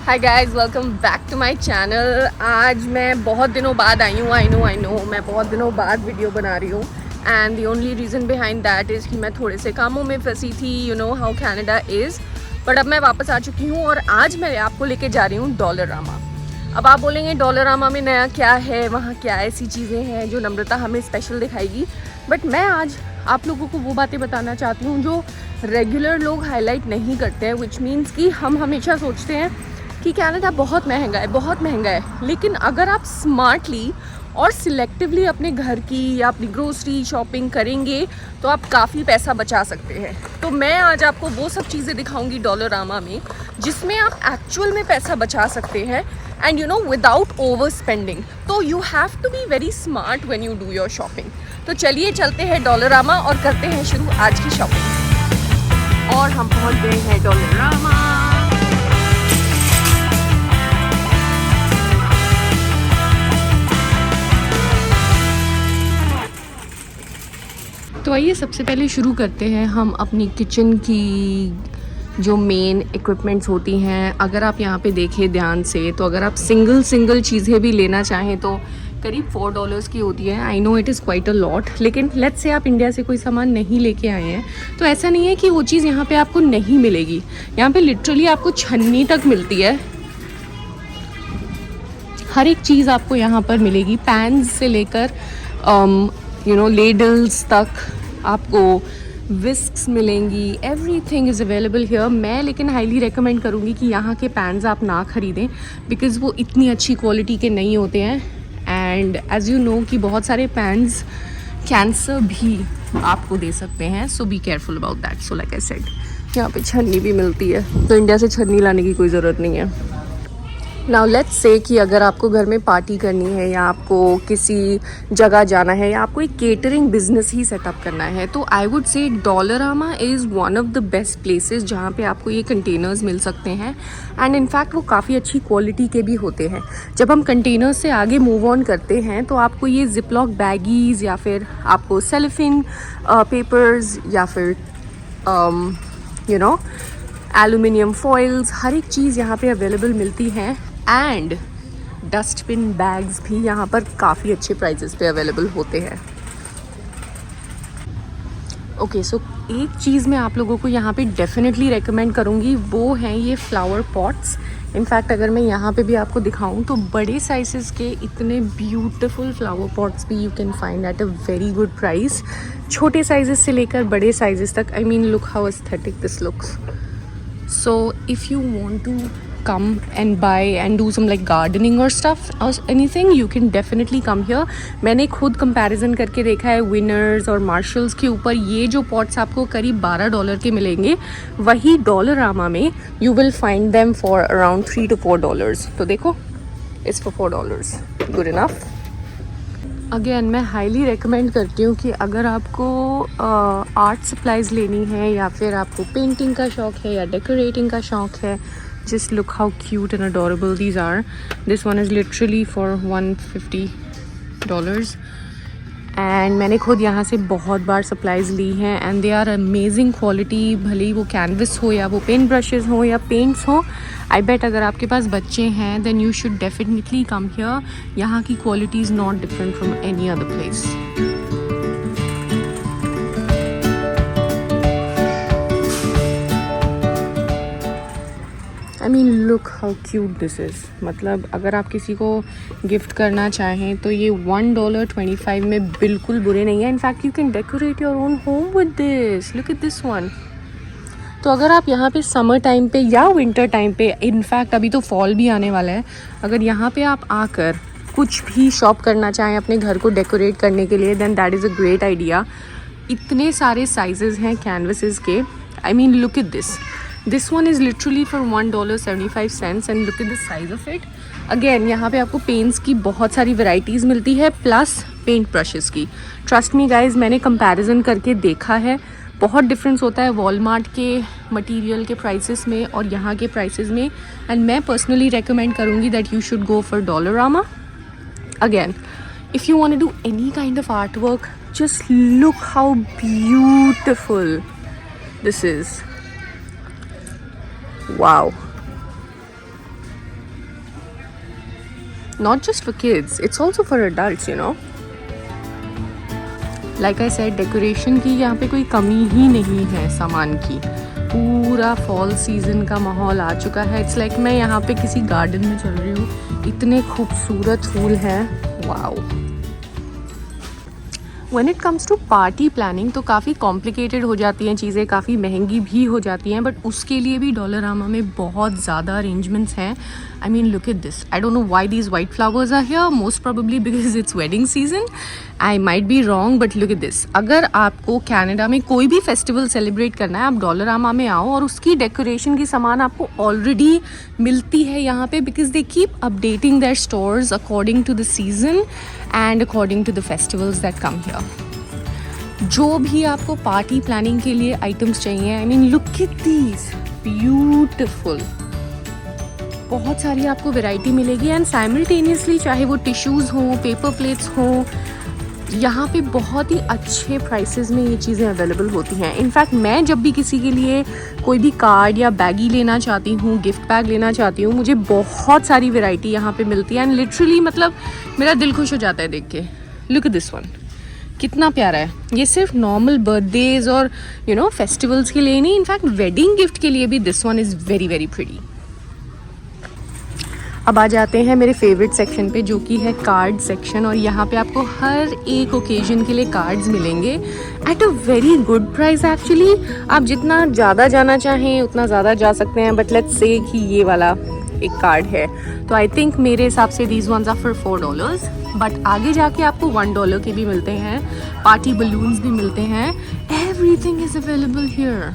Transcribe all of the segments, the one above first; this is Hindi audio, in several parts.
Hi guys, welcome back to my channel. आज मैं बहुत दिनों बाद आई हूँ। आई नो मैं बहुत दिनों बाद वीडियो बना रही हूँ and the only reason behind that is कि मैं थोड़े से कामों में फंसी थी। You know how Canada is. But अब मैं वापस आ चुकी हूँ और आज मैं आपको लेके जा रही हूँ डॉलरामा। अब आप बोलेंगे डॉलरामा में नया क्या है, वहाँ क्या ऐसी चीज़ें हैं जो नम्रता हमें स्पेशल दिखाएगी। बट मैं आज आप लोगों को वो बातें बताना चाहती हूँ जो रेगुलर लोग हाईलाइट नहीं करते हैं। विच मीन्स कि हम हमेशा सोचते हैं कि कनाडा बहुत महंगा है, लेकिन अगर आप स्मार्टली और सिलेक्टिवली अपने घर की या अपनी ग्रोसरी शॉपिंग करेंगे तो आप काफ़ी पैसा बचा सकते हैं। तो मैं आज आपको वो सब चीज़ें दिखाऊंगी डॉलरामा में जिसमें आप एक्चुअल में पैसा बचा सकते हैं and you know without overspending. तो you have to be very smart when you do your shopping. तो चलिए चलते हैं डॉलरामा और करते हैं शुरू आज की शॉपिंग। और हम पहुँच गए हैं डॉलरामा। तो आइए सबसे पहले शुरू करते हैं हम अपनी किचन की जो मेन इक्विपमेंट्स होती हैं। अगर आप यहाँ पे देखें ध्यान से तो अगर आप सिंगल चीज़ें भी लेना चाहें तो करीब $4 की होती है। I know it is quite a lot, लेकिन लेट्स से आप इंडिया से कोई सामान नहीं लेके आए हैं तो ऐसा नहीं है कि वो चीज़ यहाँ पे आपको नहीं मिलेगी। यहाँ पे लिटरली आपको छन्नी तक मिलती है। हर एक चीज़ आपको यहाँ पर मिलेगी, पैन्स से लेकर लेडल्स तक आपको विस्क्स मिलेंगी। Everything is available here. मैं लेकिन हाईली रेकमेंड करूँगी कि यहाँ के पैन्स आप ना ख़रीदें बिकॉज़ वो इतनी अच्छी क्वालिटी के नहीं होते हैं एंड एज यू नो कि बहुत सारे पैन्स कैंसर भी आपको दे सकते हैं। So be careful about that. So like I said, यहाँ पे छन्नी भी मिलती है तो इंडिया से छन्नी लाने की कोई ज़रूरत नहीं है। नाउ लेट्स से कि अगर आपको घर में पार्टी करनी है या आपको किसी जगह जाना है या आपको एक केटरिंग बिजनेस ही सेटअप करना है तो I would say Dollarama is one of the best places जहाँ पे आपको ये कंटेनर्स मिल सकते हैं एंड इनफैक्ट वो काफ़ी अच्छी क्वालिटी के भी होते हैं। जब हम कंटेनर्स से आगे मूव ऑन करते हैं तो आपको ये जिपलॉक बैगीज़ या फिर आपको सेलोफेन पेपर्स या फिर एल्यूमिनियम फॉइल्स, हर एक चीज़ यहाँ पे अवेलेबल मिलती हैं एंड डस्टबिन बैग्स भी यहाँ पर काफ़ी अच्छे प्राइजेस पे अवेलेबल होते हैं। ओके, सो एक चीज़ मैं आप लोगों को यहाँ पे डेफिनेटली रेकमेंड करूँगी, वो हैं ये फ्लावर पॉट्स। इनफैक्ट अगर मैं यहाँ पे भी आपको दिखाऊँ तो बड़े साइजेस के इतने ब्यूटीफुल फ्लावर पॉट्स भी you can find at a very good price. छोटे साइजेस से लेकर बड़े साइजेस तक। आई mean look how aesthetic this looks. So if you want to come and buy and do some like gardening or stuff or anything, you can definitely come here. मैंने खुद कंपैरिजन करके देखा है विनर्स और मार्शल्स के ऊपर। ये जो पॉट्स आपको करीब $12 के मिलेंगे, वही डॉलरामा में you will find them for around $3 to $4. तो देखो, it's for $4. Good enough. Again मैं हाईली रेकमेंड करती हूँ कि अगर आपको आर्ट सप्लाइज़ लेनी है या फिर आपको पेंटिंग का शौक़ है या डेकोरेटिंग का शौक़ है, just look how cute and adorable these are. This one is literally for $150 and मैंने खुद यहाँ से बहुत बार सप्लाइज़ ली हैं and they are amazing quality. भले ही वो कैनवस हो या वो पेंट ब्रशेज़ हो या पेंट्स हो। आई बेट अगर आपके पास बच्चे हैं then you should definitely come here. यहाँ की quality is not different from any other place. I mean look how cute this is. मतलब अगर आप किसी को गिफ्ट करना चाहें तो ये $1.25 में बिल्कुल बुरे नहीं है। In fact you can decorate your own home with this. Look at this one. तो अगर आप यहाँ पे समर टाइम पे या विंटर टाइम पे, इनफैक्ट अभी तो फॉल भी आने वाला है, अगर यहाँ पे आप आकर कुछ भी शॉप करना चाहें अपने घर को डेकोरेट करने के लिए then that is a great idea. इतने सारे साइजेस हैं कैनवसेस के। I mean look at this. This one is literally for $1.75 and look at the size of it. Again यहाँ पे आपको पेंट्स की बहुत सारी वेराइटीज़ मिलती है प्लस पेंट ब्रशेस की। ट्रस्ट मी गाइज, मैंने कंपैरिजन करके देखा है, बहुत डिफरेंस होता है वॉलमार्ट के मटेरियल के प्राइसेस में और यहाँ के प्राइसेस में एंड मैं पर्सनली रेकमेंड करूँगी that you should go for Dollarama. Again if you want to do any kind of artwork, just look how beautiful this is. Wow. not just for kids, it's also for adults, you know. Like I said, decoration की यहाँ पे कोई कमी ही नहीं है सामान की. पूरा फॉल सीज़न का माहौल आ चुका है. इट्स लाइक मैं यहाँ पे किसी गार्डन में चल रही हूँ. इतने खूबसूरत फूल हैं. Wow. When it comes to party planning तो काफ़ी कॉम्प्लिकेटेड हो जाती हैं चीज़ें, काफ़ी महंगी भी हो जाती हैं, बट उसके लिए भी डॉलरामा में बहुत ज़्यादा अरेंजमेंट्स हैं. I mean, look at this. I don't know why these white flowers are here. Most probably because it's wedding season. I might be wrong, but look at this. अगर आपको कनाडा में कोई भी फेस्टिवल सेलिब्रेट करना है, आप डॉलरामा में आओ और उसकी डेकोरेशन की सामान आपको ऑलरेडी मिलती है यहाँ पे, because they keep updating their stores according to the season and according to the festivals that come here. जो भी आपको पार्टी प्लानिंग के लिए आइटम्स चाहिए, I mean, look at these. Beautiful. बहुत सारी आपको वैरायटी मिलेगी एंड साइमल्टेनियसली चाहे वो टिश्यूज़ हों, पेपर प्लेट्स हों, यहाँ पे बहुत ही अच्छे प्राइसेस में ये चीज़ें अवेलेबल होती हैं. इनफैक्ट मैं जब भी किसी के लिए कोई भी कार्ड या बैगी लेना चाहती हूँ, गिफ्ट बैग लेना चाहती हूँ, मुझे बहुत सारी वैरायटी यहाँ पे मिलती है एंड लिटरली मतलब मेरा दिल खुश हो जाता है देख के. Look at this one. कितना प्यारा है. ये सिर्फ नॉर्मल बर्थडेज और यू नो फेस्टिवल्स के लिए नहीं, इनफैक्ट वेडिंग गिफ्ट के लिए भी this one is very very pretty. अब आ जाते हैं मेरे फेवरेट सेक्शन पे जो कि है कार्ड सेक्शन, और यहाँ पे आपको हर एक ओकेजन के लिए कार्ड्स मिलेंगे at a very good price. Actually आप जितना ज़्यादा जाना चाहें उतना ज़्यादा जा सकते हैं, बट लेट्स से कि ये वाला एक कार्ड है तो आई थिंक मेरे हिसाब से these ones are for $4, but आगे जाके आपको $1 के भी मिलते हैं. पार्टी बलून्स भी मिलते हैं. Everything is available here.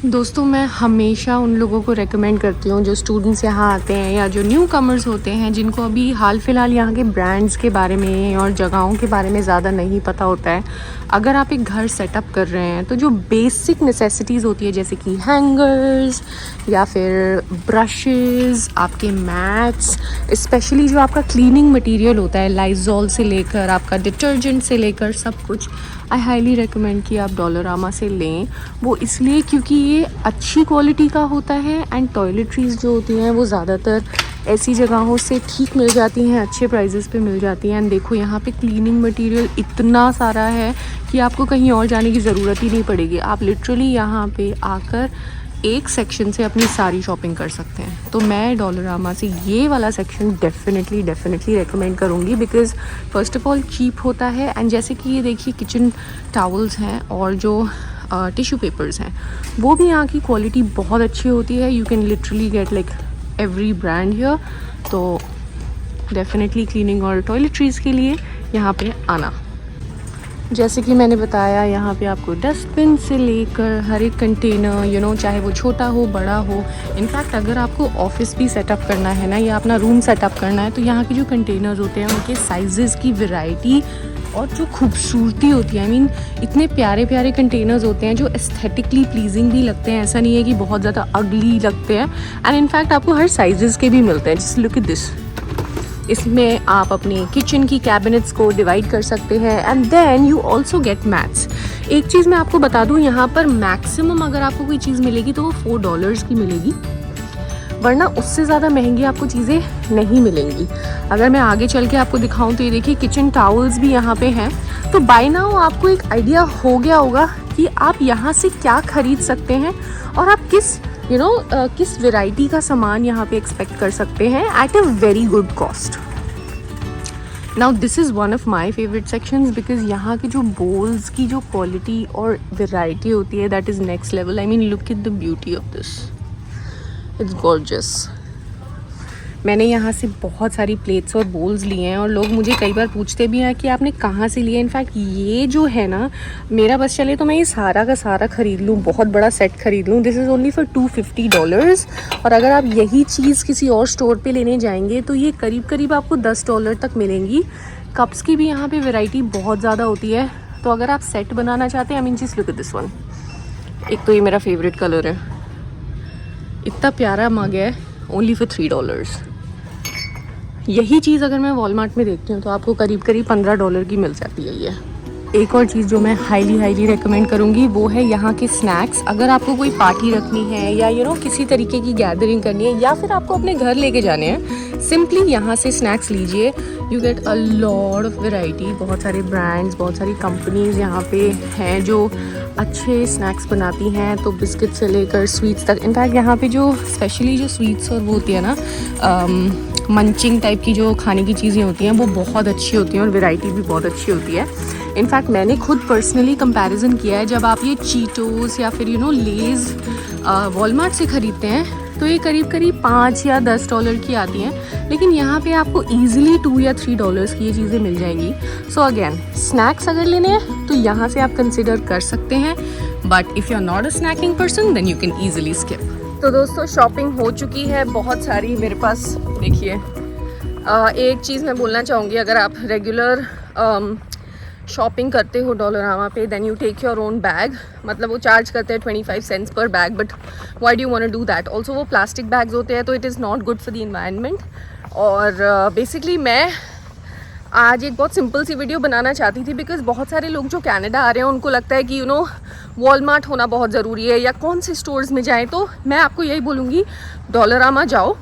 दोस्तों मैं हमेशा उन लोगों को रेकमेंड करती हूँ जो स्टूडेंट्स यहाँ आते हैं या जो न्यू कमर्स होते हैं, जिनको अभी हाल फिलहाल यहाँ के ब्रांड्स के बारे में और जगहों के बारे में ज़्यादा नहीं पता होता है. अगर आप एक घर सेटअप कर रहे हैं तो जो बेसिक नेसेसिटीज़ होती है जैसे कि हैंगर्स या फिर ब्रशेज़, आपके मैट्स, स्पेशली जो आपका क्लीनिंग मटेरियल होता है, लाइजॉल से लेकर आपका डिटर्जेंट से लेकर सब कुछ, आई हाईली रिकमेंड कि आप डॉलरामा से लें. वो इसलिए क्योंकि ये अच्छी क्वालिटी का होता है एंड टॉयलेटरीज़ जो होती हैं वो ज़्यादातर ऐसी जगहों से ठीक मिल जाती हैं, अच्छे प्राइजेस पे मिल जाती हैं. एंड देखो यहाँ पे क्लीनिंग मटेरियल इतना सारा है कि आपको कहीं और जाने की ज़रूरत ही नहीं पड़ेगी. आप लिटरली यहाँ पे आकर एक सेक्शन से अपनी सारी शॉपिंग कर सकते हैं. तो मैं डॉलरामा से ये वाला सेक्शन डेफिनेटली रेकमेंड करूँगी because first of all cheap होता है एंड जैसे कि ये देखिए किचन टावल्स हैं और जो टिश्यू पेपर्स हैं वो भी यहाँ की क्वालिटी बहुत अच्छी होती है. You can literally get like every brand here. तो डेफिनेटली क्लीनिंग और टॉयलेटरीज़ के लिए यहाँ पे आना. जैसे कि मैंने बताया यहाँ पे आपको डस्टबिन से लेकर हर एक कंटेनर, यू नो, चाहे वो छोटा हो बड़ा हो. इनफैक्ट अगर आपको ऑफिस भी सेटअप करना है ना या अपना रूम सेटअप करना है तो यहाँ के जो कंटेनर्स होते हैं उनके साइजेस की वैरायटी और जो खूबसूरती होती है, आई मीन इतने प्यारे प्यारे कंटेनर्स होते हैं जो एस्थेटिकली प्लीजिंग भी लगते हैं. ऐसा नहीं है कि बहुत ज़्यादा अगली लगते हैं. एंड इनफैक्ट आपको हर साइजेस के भी मिलते हैं. Just look at this. इसमें आप अपने किचन की कैबिनेट्स को डिवाइड कर सकते हैं and then you also get mats. एक चीज़ मैं आपको बता दूँ, यहाँ पर मैक्सिमम अगर आपको कोई चीज़ मिलेगी तो वो $4 की मिलेगी, वरना उससे ज़्यादा महंगी आपको चीज़ें नहीं मिलेंगी. अगर मैं आगे चल के आपको दिखाऊं तो ये देखिए किचन टावल्स भी यहाँ पे हैं. तो बाय नाउ आपको एक आइडिया हो गया होगा कि आप यहाँ से क्या ख़रीद सकते हैं और आप किस किस वैरायटी का सामान यहाँ पे एक्सपेक्ट कर सकते हैं at a very good cost. Now this is one of my favourite sections because यहाँ के जो बोल्स की जो क्वालिटी और वैरायटी होती है that is next level. I mean look at the beauty of this. It's gorgeous. मैंने यहाँ से बहुत सारी प्लेट्स और बोल्स लिए हैं और लोग मुझे कई बार पूछते भी हैं कि आपने कहाँ से लिए. इनफैक्ट ये जो है ना, मेरा बस चले तो मैं ये सारा का सारा ख़रीद लूँ, बहुत बड़ा सेट ख़रीद लूँ. This is only for $250. और अगर आप यही चीज़ किसी और स्टोर पे लेने जाएंगे तो ये करीब करीब आपको $10 तक मिलेंगी. कप्स की भी यहाँ पे वैरायटी बहुत ज़्यादा होती है. तो अगर आप सेट बनाना चाहते हैं, I mean just look at this one. एक तो ये मेरा फेवरेट कलर है, इतना प्यारा मग है, ओनली फॉर $3. यही चीज़ अगर मैं वॉलमार्ट में देखती हूँ तो आपको करीब करीब $15 की मिल जाती है ये. एक और चीज़ जो मैं हाईली रेकमेंड करूँगी वो है यहाँ के स्नैक्स। अगर आपको कोई पार्टी रखनी है या किसी तरीके की गैदरिंग करनी है या फिर आपको अपने घर लेके जाने हैं, सिंपली यहाँ से स्नैक्स लीजिए। You get a lot of variety. बहुत सारे ब्रांड्स, बहुत सारी कंपनीज़ यहाँ पे हैं जो अच्छे स्नैक्स बनाती हैं, तो बिस्किट से लेकर स्वीट्स तक। इनफैक्ट यहाँ पे जो स्पेशली जो स्वीट्स और वो होती है ना, मंचिंग टाइप की जो खाने की चीज़ें होती हैं वो बहुत अच्छी होती हैं और वैरायटी भी बहुत अच्छी होती है। इनफैक्ट मैंने खुद पर्सनली कंपैरिजन किया है, जब आप ये चीटोस या फिर लेज़ वॉलमार्ट से ख़रीदते हैं तो ये करीब 5 या 10 डॉलर की आती हैं, लेकिन यहाँ पे आपको ईजिली 2 या 3 डॉलर्स की ये चीज़ें मिल जाएंगी। सो अगेन, स्नैक्स अगर लेने हैं तो यहाँ से आप कंसिडर कर सकते हैं, but if you are not a snacking person then you can easily skip. तो दोस्तों, शॉपिंग हो चुकी है बहुत सारी मेरे पास। देखिए, एक चीज़ मैं बोलना चाहूँगी, अगर आप रेगुलर शॉपिंग करते हो डॉलरामा पे, then you take your own bag. मतलब वो चार्ज करते हैं 25 सेंट्स पर bag, but why do you want to do that? Also वो प्लास्टिक बैग्स होते हैं, तो it is not good for the environment. और बेसिकली मैं आज एक बहुत सिंपल सी वीडियो बनाना चाहती थी, बिकॉज बहुत सारे लोग जो कनाडा आ रहे हैं उनको लगता है कि वॉलमार्ट होना बहुत ज़रूरी है या कौन से स्टोर्स में जाएँ। तो मैं आपको यही बोलूँगी, डॉलरामा जाओ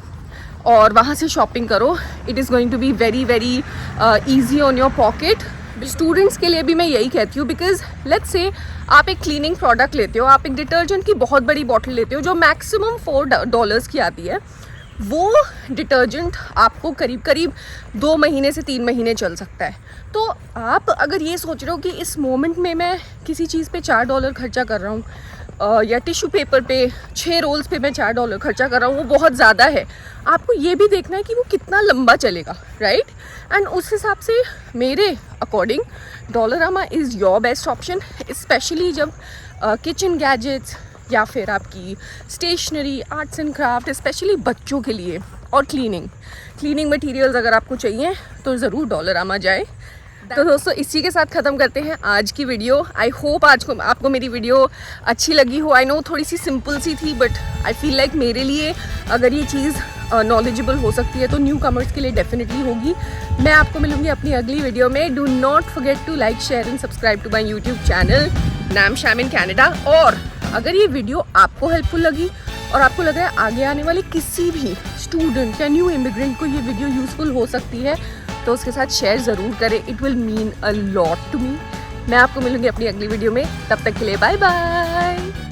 और वहाँ से शॉपिंग करो। It is going to be very easy on your pocket. Students के लिए भी मैं यही कहती हूँ, बिकॉज लेट्स से आप एक क्लीनिंग प्रोडक्ट लेते हो, आप एक डिटर्जेंट की बहुत बड़ी बॉटल लेते हो जो मैक्सिमम $4 की आती है। वो डिटर्जेंट आपको करीब 2 महीने से 3 महीने चल सकता है। तो आप अगर ये सोच रहे हो कि इस मोमेंट में मैं किसी चीज़ पे $4 खर्चा कर रहा हूँ, या टिश्यू पेपर पे 6 रोल्स पे मैं $4 खर्चा कर रहा हूँ, वो बहुत ज़्यादा है। आपको ये भी देखना है कि वो कितना लंबा चलेगा, राइट? एंड उस हिसाब से मेरे according Dollarama is your best option, specially जब किचन गैजेट्स या फिर आपकी stationery, arts and craft, specially बच्चों के लिए, और क्लीनिंग मटेरियल्स अगर आपको चाहिए तो ज़रूर डॉलरामा जाए। तो दोस्तों, इसी के साथ ख़त्म करते हैं आज की वीडियो। आई होप आज को आपको मेरी वीडियो अच्छी लगी हो। आई नो थोड़ी सी सिंपल सी थी, बट आई फील लाइक मेरे लिए अगर ये चीज़ नॉलेजेबल हो सकती है तो न्यू कमर्स के लिए डेफिनेटली होगी। मैं आपको मिलूंगी अपनी अगली वीडियो में। Do not forget to like, share and subscribe to my YouTube channel नाम शैम इन कैनेडा। और अगर ये वीडियो आपको हेल्पफुल लगी और आपको लग रहा है आगे आने वाले किसी भी स्टूडेंट या न्यू इमिग्रेंट को ये वीडियो यूज़फुल हो सकती है, तो उसके साथ शेयर ज़रूर करें। It will mean a lot to me. मैं आपको मिलूंगी अपनी अगली वीडियो में, तब तक के लिए बाय बाय।